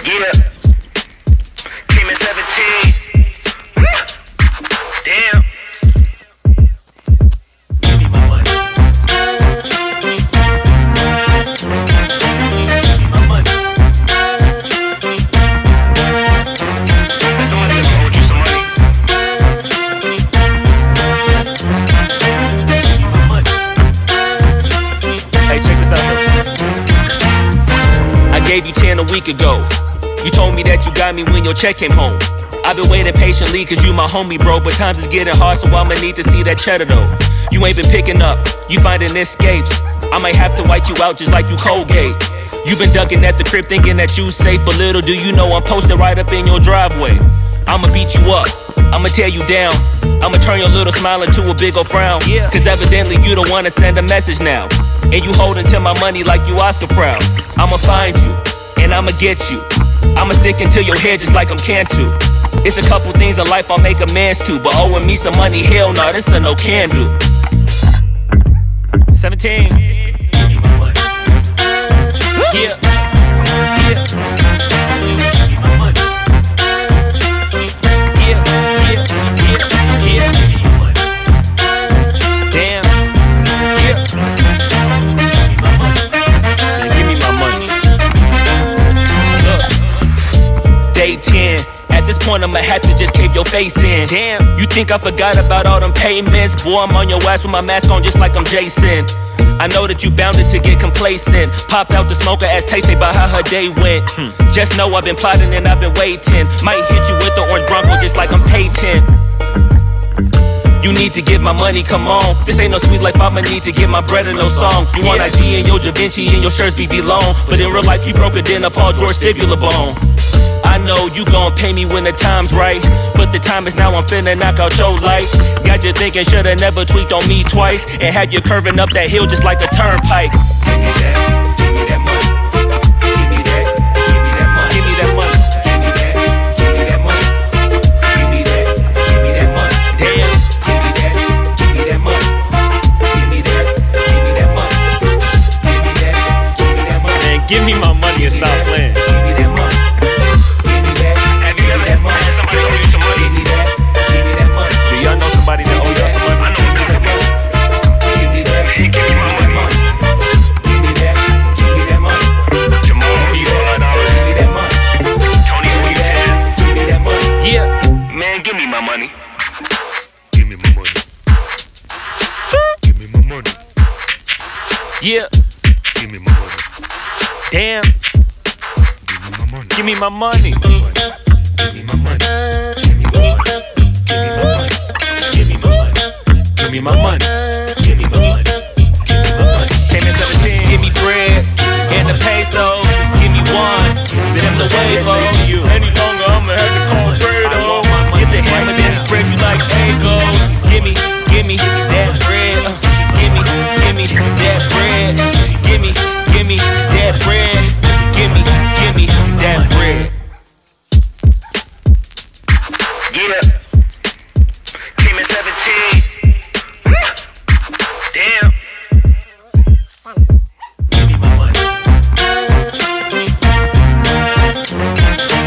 Yeah. Came in 17. Damn. Give me my money. Give me my money. Somebody just owed you some money. Give me my money. Hey, check this out though. I gave you 10 a week ago. You told me that you got me when your check came home. I've been waiting patiently cause you my homie, bro. But times is getting hard, so I'ma need to see that cheddar though. You ain't been picking up, you finding escapes. I might have to white you out just like you Colgate. You been ducking at the crib thinking that you safe, but little do you know I'm posted right up in your driveway. I'ma beat you up, I'ma tear you down. I'ma turn your little smile into a big ol' frown. Cause evidently you don't wanna send a message now. And you holding to my money like you Oscar proud. I'ma find you, and I'ma get you. I'ma stick into your head just like I'm Cantu. It's a couple things in life I'll make amends to, but owing me some money, hell no, this a no can do. 17. Give me my money. Yeah. Yeah. Give me my money. Yeah. Yeah. Yeah. Yeah. Give me my money. Damn. Yeah. Give me my money. Man, give me my money. Look. Day 10. At this point I'ma have to just cave your face in. Damn, you think I forgot about all them payments? Boy, I'm on your ass with my mask on just like I'm Jason. I know that you bounded to get complacent. Popped out the smoker, asked Tay-Tay about how her day went. Just know I've been plotting and I've been waiting. Might hit you with the orange Bronco just like I'm Peyton. You need to get my money, come on. This ain't no sweet life, I'ma need to get my bread and no song. You want IG and your Da Vinci and your shirts BB long, but in real life you broke it in a Paul George fibula bone. I know you gon' pay me when the time's right, but the time is now, I'm finna knock out your lights. Got you thinking shoulda never tweaked on me twice, and had you curving up that hill just like a turnpike. Give me that. Give me that money. Give me that. Give me that money. Give me that money. Give me that. Give me that money. Give me that. Give me that money. Damn. Give me that. Give me that money. Give me that. Give me that money. Give me that. Give me that money. Man, give me my money and stop playing. Give me that money. Give me that. Have you ever had somebody owe you some money? Give me that. Give me that money. Do y'all know somebody that owe y'all some money? I know a couple people. Give me that. Give me my money. Give me that. Give me that money. Jamal owe you $5. Give me that money. Tony owe you 10. Give me that money. Yeah. Man, give me my money. Give me my money. Give me my money. Yeah. Give me my money. Damn. Give me my money. Give me my money. Give me my money. Give me my money. Give me my money. Give me my money. Give me my money. Give me my money. Give me my money. Came in 17. Give me bread and the peso. Give me one. Then I'm the wave on you. Any longer, I'ma have to call Fredo. Get the hammer, then spread you like Egos. Give me that bread. Give me that bread. Give me that bread. Give me that bread. Yeah. Came in 17. Damn. Give me my money.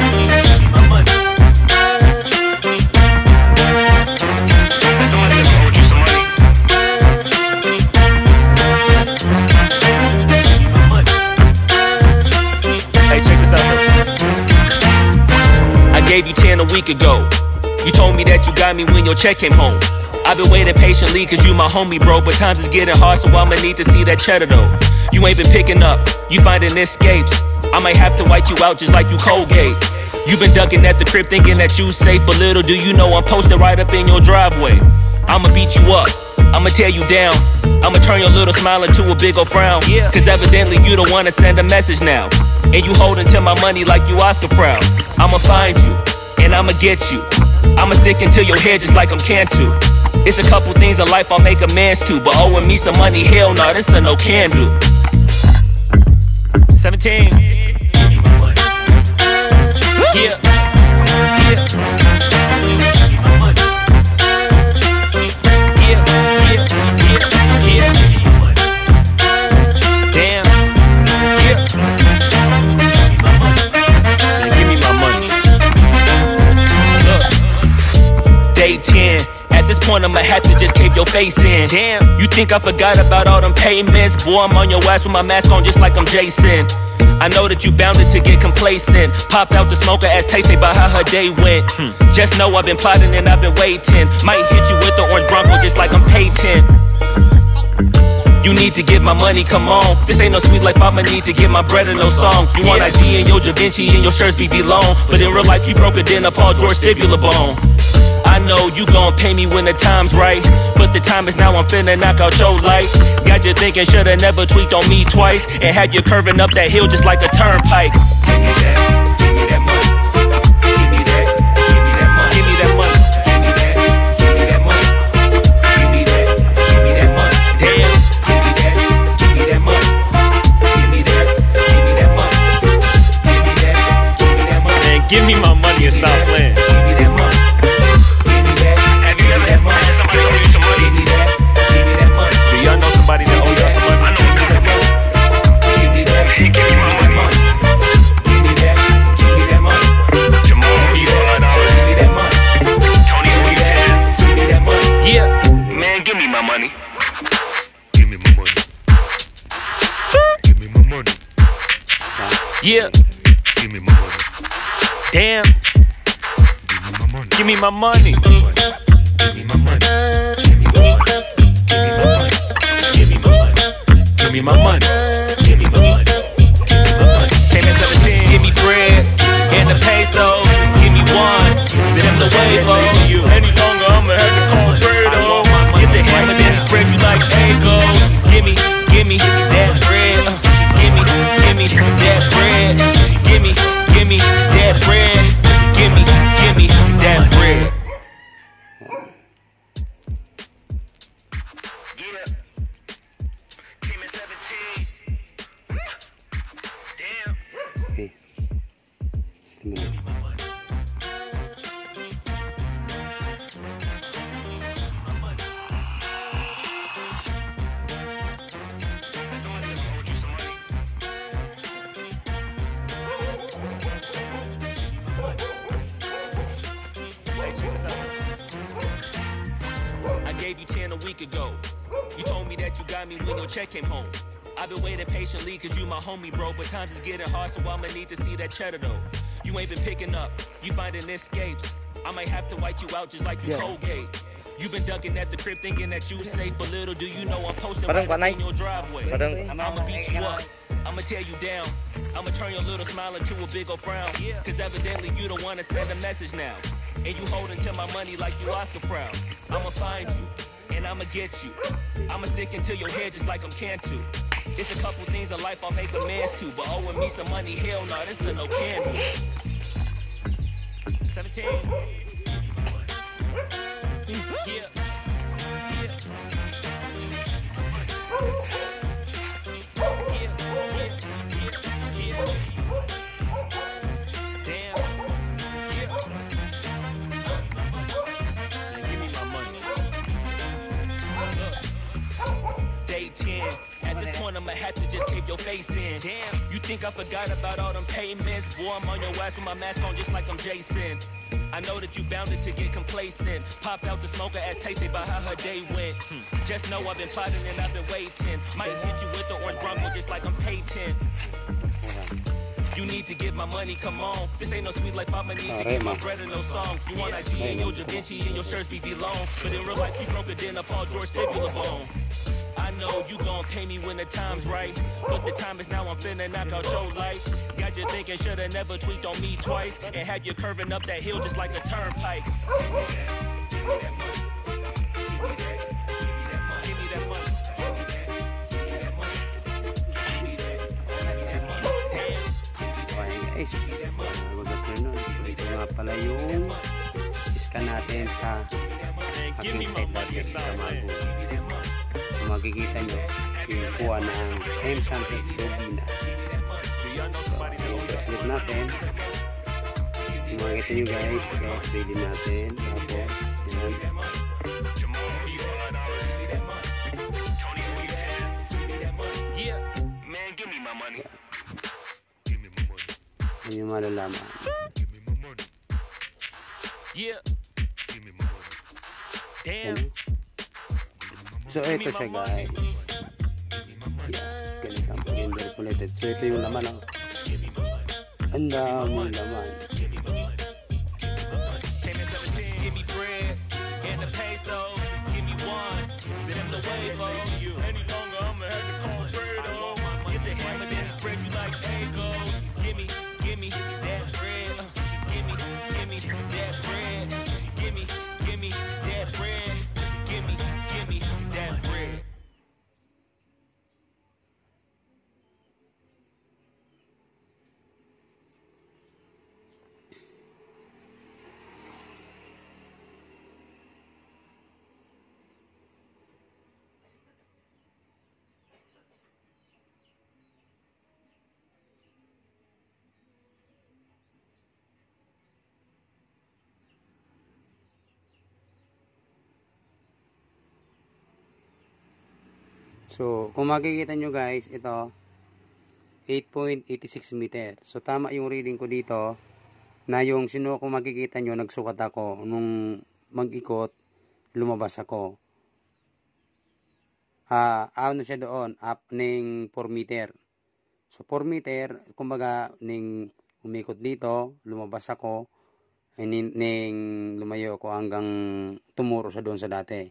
Give me my money. Somebody just owed you some money. Give me my money. Hey, check this out though. I gave you 10 a week ago. You told me that you got me when your check came home. I've been waiting patiently cause you my homie, bro. But times is getting hard, so I'ma need to see that cheddar though. You ain't been picking up, you finding escapes. I might have to white you out just like you Colgate. You been ducking at the crib thinking that you safe, but little do you know I'm posted right up in your driveway. I'ma beat you up, I'ma tear you down. I'ma turn your little smile into a big ol' frown. Cause evidently you don't wanna send a message now. And you holding to my money like you Oscar proud. I'ma find you, and I'ma get you. I'ma stick into your head just like I'm Cantu. It's a couple things in life I'll make amends to, but owing me some money, hell no, this a no can do. 17. Give me my money. Yeah. Yeah. Give me my money. Yeah. Yeah. Yeah. Yeah. Give me my money. Damn. Yeah. Give me my money. I'ma have to just cave your face in. Damn, you think I forgot about all them payments? Boy, I'm on your ass with my mask on just like I'm Jason. I know that you bounded to get complacent. Pop out the smoker, ask Tay-Tay about how her day went. Just know I've been plotting and I've been waiting. Might hit you with the orange Bronco just like I'm Peyton. You need to get my money, come on. This ain't no sweet life, I'ma need to get my bread and no song. You want IG and your Da Vinci and your shirts BB long, but in real life you broke it in a Paul George fibula bone. I know you gon' pay me when the time's right, but the time is now, I'm finna knock out your lights. Got you thinking shoulda never tweaked on me twice, and had you curving up that hill just like a turnpike. Give me that money. Give me that, give me that money. Give me that money. Give me that, give me that money. Give me that, give me that money. Damn. Give me that, give me that money. Give me that, give me that money. Give me that, give me that money. Man, give me my money and stop playing. Give me that money. Have you ever had somebody owe you some money? Do y'all know somebody that owe y'all some money? I know a couple people. Give me my money. Jamal, you $5. Tony, who you have? Yeah. Man, give me my money. Give me my money. Give me my money. Yeah. Give me my money. Damn. Give me my money. Give me my money. Give me my money. Give me my money. Give me my money. Give me my money. Give me my money. Give me my money. Came in 17. Give me bread and the pesos. Give me one. Then the wave you. Any longer, I'ma have to call Fredo. Get the hammer, then spread you like Eggo. Give me that bread. Give me that bread. Give me that bread. Give me that bread. Yeah. Came in 17. Damn. Okay. Give me my money. Hey, check this out. I gave you 10 a week ago. You told me that you got me when your check came home. I've been waiting patiently cause you my homie, bro. But times is getting hard, so I'ma need to see that cheddar though. You ain't been picking up, you finding escapes. I might have to white you out just like you Colgate. You been ducking at the crib thinking that you safe, but little do you know I'm posting right up in your driveway. I'ma beat you up, I'ma tear you down. I'ma turn your little smile into a big ol' frown. Cause evidently you don't wanna send a message now. And you holding to my money like you Oscar proud. I'ma find you, and I'ma get you. I'ma stick into your head just like I'm Cantu. It's a couple things in life I'll make amends to, but owing me some money, hell no, this is no can do. 17. Yeah. Damn. Yeah. Give me my money. Day 10. At this point, I'ma have to just cave your face in. Damn, you think I forgot about all them payments? Boy, I'm on your ass with my mask on just like I'm Jason. I know that you bounded to get complacent. Pop out the smoker, ask Tay-Tay about how her day went. Just know I've been plotting and I've been waiting. Might hit you with the orange Bronco just like I'm Peyton. You need to get my money, come on. This ain't no sweet life, I'ma need to get my bread and no song. You want IG and your Da Vinci and your shirts BB long, but in real life you broke it in a Paul George fibula bone. I know you gon' pay me when the time's right, but the time is now, I'm finna knock out your lights. Got you thinking shoulda never tweaked on me twice, and had you curving up that hill just like a turnpike. Give me that money. Give me that money. Give me that money. Give me that. Give me that money. Damn. Okay guys, good afternoon. So ito nga pala yung scan natin sa ating site natin sa Mago. So makikita nyo yung kuha ng M-Sample Dobina. So i-click natin. Kung makikita nyo guys, i-update din natin. Tapos yan. Yeah. Man, give me my money. Give me my money. Yan yung malalaman. Give me my money. Yeah. Give me my money. Damn. So, ito siya guys. Yan, ganito ang pag-interpolated. So, ito yung laman. Oh. Ang daming laman. Give me bread and the peso. Give me one. Then I'm the wave. Any longer, I'ma have to call Fredo. Get the hammer, then spread you like Egos. Give me that bread. Give me that bread. Give me that bread. Give me that bread. So, kung makikita nyo guys, ito 8.86 meter. So, tama yung reading ko dito na yung kung makikita nyo, nagsukat ako. Nung mag-ikot, lumabas ako. Ano siya doon? Up ng 4 meter. So, 4 meter, kumbaga, ning umikot dito, lumabas ako, ning lumayo ako hanggang tumuro sa doon sa dati.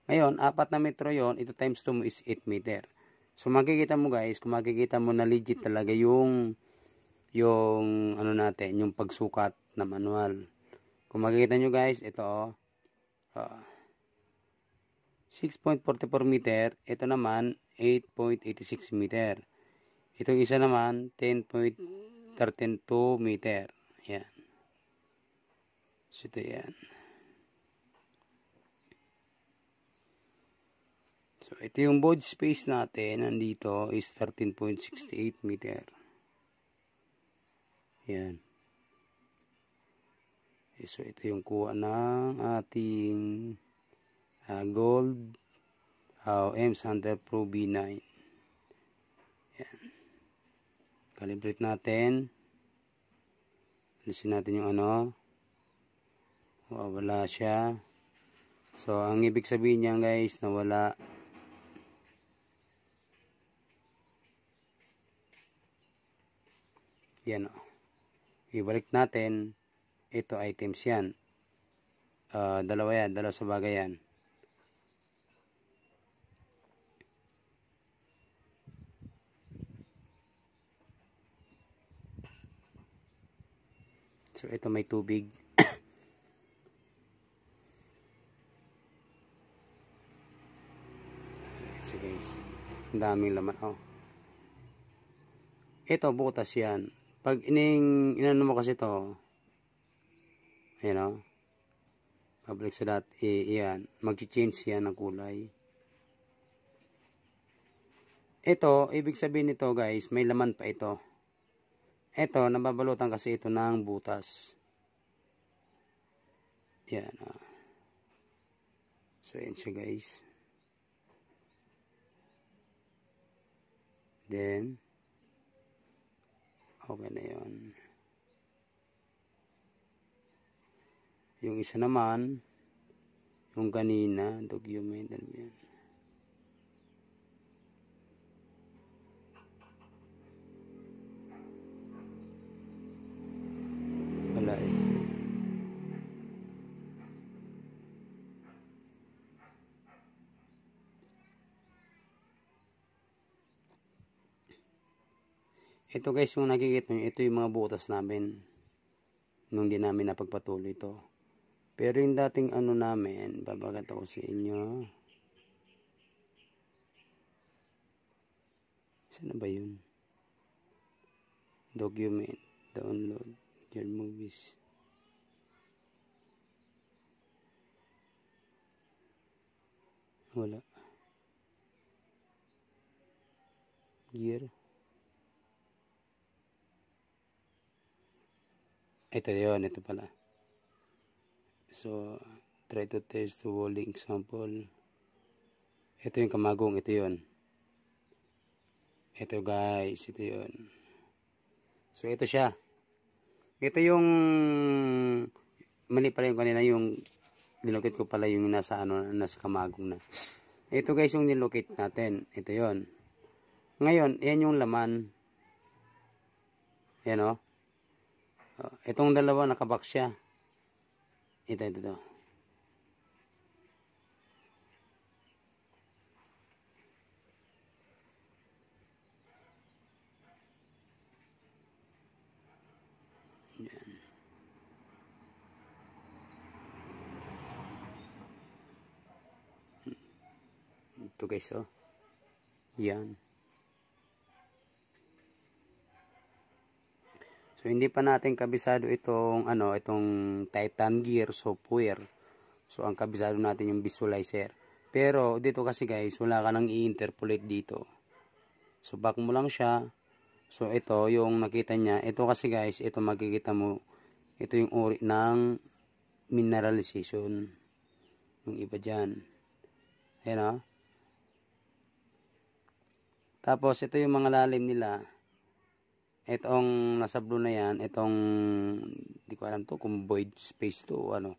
Ngayon, 4 na metro yon, ito times 2 mo is 8 meter. So, makikita mo guys, kung makikita mo na legit talaga yung ano natin, yung pagsukat na manual. Kung makikita nyo guys, ito 6.44 meter, ito naman 8.86 meter. Itong isa naman 10.132 meter. Yan. So, ito yan. So, ito yung board space natin. Nandito is 13.68 meter. Yan. So, ito yung kuha ng ating gold M Sander Pro B9. Yan. Calibrate natin. Alisin natin yung ano. Wala siya. So, ang ibig sabihin niya guys, nawala. Yan o. Ibalik natin. Ito items yan. Dalawa yan. Dalawa sa bagay yan. So, ito may tubig. So, guys. Ang daming laman. Oh. Ito, butas yan. Pag inano mo kasi ito, ayan o, pabalik sa lahat, yan, mag-change yan ng kulay. Ito, ibig sabihin nito guys, may laman pa ito. Ito, nababalutan kasi ito ng butas. Yan o. So, yan siya guys. Then, okay na yun. Yung isa naman, yung kanina, document, ano yan. Wala eh. Ito guys, yung nakikita nyo, ito yung mga butas namin nung di namin napagpatuloy ito. Pero yung dating ano namin, babagat ako sa inyo. Saan na ba yun? Document, download your movies. Wala. Gear. Ito yun, ito pala. So, try to test the walling example. Ito yung kamagong, ito yun. Ito guys, ito yun. So, ito siya. Ito yung, mali pala yung kanina, yung Nilocate ko pala yung nasa kamagong na. Ito guys yung nilocate natin. Ito yon. Ngayon, yan yung laman. Yan o. Itong dalawa nakabox siya. Ito. Yan. Ito guys, oh. Yan. So, hindi pa natin kabisado itong Titan Gear software. So, ang kabisado natin yung visualizer. Pero, dito kasi guys, wala ka nang i-interpolate dito. So, back mo lang siya. So, ito, yung nakita niya. Ito kasi guys, ito makikita mo. Ito yung uri ng mineralization. Yung iba dyan. Ayan o. Tapos, ito yung mga lalim nila. Itong nasa blue na yan, itong, hindi ko alam to kung void space to o ano.